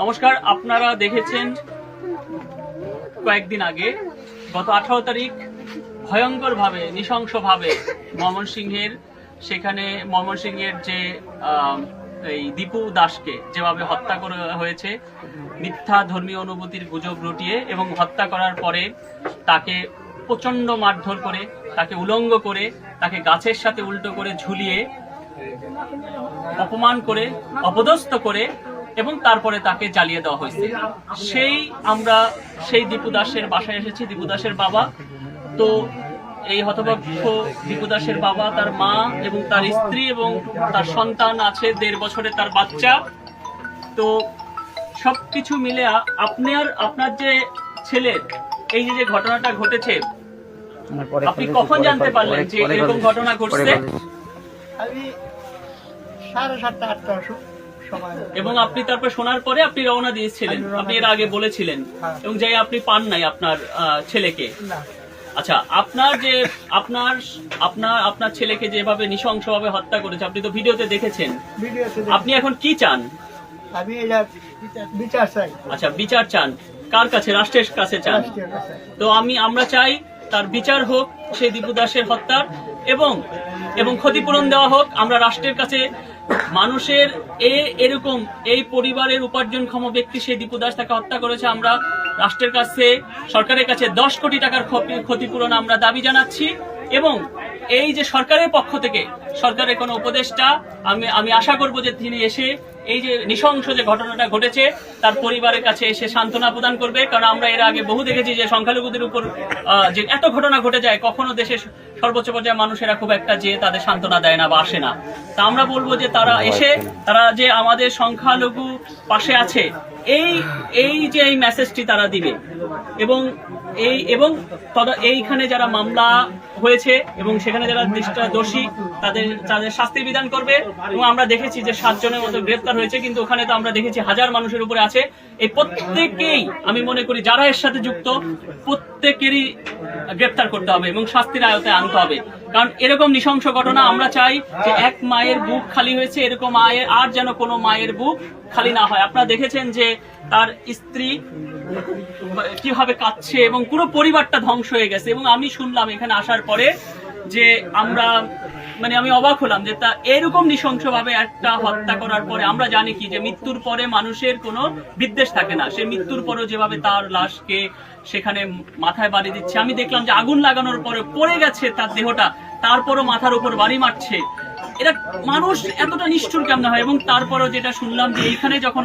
নমস্কার, আপনারা দেখেছেন কয়েকদিন আগে গত 18 তারিখ ভয়ঙ্করভাবে নৃশংসভাবে ময়মনসিংহের যে এই দীপু দাসকে যেভাবে হত্যা করা হয়েছে মিথ্যা ধর্মীয় অনুভূতির গুজব রটিয়ে, এবং হত্যা করার পরে তাকে প্রচন্ড মারধর করে, তাকে উলঙ্গ করে, তাকে গাছের সাথে উল্টো করে ঝুলিয়ে অপমান করে, অপদস্থ করে, এবং তারপরে তাকে জ্বালিয়ে দেওয়া হয়েছে। আমরা সেই দীপু দাসের বাসায় এসেছি, দীপু দাসের বাবা। তো এই হতভাগ্য দীপু দাসের বাবা, তার মা এবং তার স্ত্রী এবং তার সন্তান আছে 1.5 বছরের তার বাচ্চা। তো সবকিছু মিলে আপনার যে ছেলের এই যে ঘটনাটা ঘটেছে, আপনি কখন জানতে পারলেন যে এরকম ঘটনা ঘটছে? আমি 7:30 8টার সময়। এবং আপনি তারপর শোনার পরে আপনি রওনা দিয়েছিলেন, আপনি এর আগে বলেছিলেন, এবং যাই আপনি পান নাই আপনার ছেলেকে। আচ্ছা, আপনার ছেলেকে যেভাবে নৃশংসভাবে হত্যা করেছে আপনি তো ভিডিওতে দেখেছেন। আপনি এখন কি চান? আমি এটা বিচার চাই। আচ্ছা, বিচার চান কার কাছে? রাষ্ট্রের কাছে চান। তো আমরা চাই তার বিচার হোক সেই দীপু দাসের হত্যার, এবং ক্ষতিপূরণ দেওয়া হোক। আমরা রাষ্ট্রের কাছে মানুষের এরকম এই পরিবারের উপার্জনক্ষম ব্যক্তি সেই দীপু দাস তাকে হত্যা করেছে, আমরা রাষ্ট্রের কাছে, সরকারের কাছে 10 কোটি টাকার ক্ষতিপূরণ আমরা দাবি জানাচ্ছি। এবং এই যে সরকারের পক্ষ থেকে সরকারের কোনো উপদেষ্টা, আমি আশা করব যে তিনি এসে এই যে নৃশংস যে ঘটনাটা ঘটেছে তার পরিবারের কাছে এসে সান্ত্বনা প্রদান করবে। কারণ আমরা এর আগে বহু দেখেছি যে সংখ্যালঘুদের উপর যে এত ঘটনা ঘটে যায়, কখনো দেশের সর্বোচ্চ পর্যায়ে মানুষেরা খুব একটা যে তাদের সান্ত্বনা দেয় না বা আসে না। তা আমরা বলবো যে তারা যে আমাদের সংখ্যালঘু পাশে আছে, এই যে এই মেসেজটি তারা দিবে, এবং এইখানে যারা মামলা হয়েছে এবং সেখানে যারা দোষী তাদের শাস্তির বিধান করবে। এবং আমরা দেখেছি যে 7 জনের মতো গ্রেফতার হয়েছে, কিন্তু ওখানে তো আমরা দেখেছি 1000 মানুষের উপরে আছে। এই প্রত্যেকেই আমি মনে করি যারা এর সাথে যুক্ত প্রত্যেকেরই গ্রেফতার করতে হবে এবং শাস্তির আয়তায় আনতে হবে। কারণ এরকম নৃশংস ঘটনা, আমরা চাই যে এক মায়ের বুক খালি হয়েছে, এরকম আর যেন কোনো মায়ের বুক খালি না হয়। আপনারা দেখেছেন যে তার স্ত্রী কিভাবে কাঁদছে এবং পুরো পরিবারটা ধ্বংস হয়ে গেছে। এবং আমি শুনলাম এখানে আসার পরে যে আমি অবাক হলাম যে তা এরকম নৃশংসভাবে একটা হত্যা করার পরে আমরা জানি কি যে মৃত্যুর পরে মানুষের কোনো বিদ্বেষ থাকে না। সে মৃত্যুর পরেও যেভাবে তার লাশকে সেখানে মাথায় বাড়ি দিচ্ছে, আমি দেখলাম যে আগুন লাগানোর পরে পড়ে গেছে তার দেহটা, তারপরও মাথার উপর বাড়ি মারছে। এরা মানুষ এতটা নিষ্ঠুর কেমন হয়? এবং তারপরও যেটা শুনলাম যে এইখানে যখন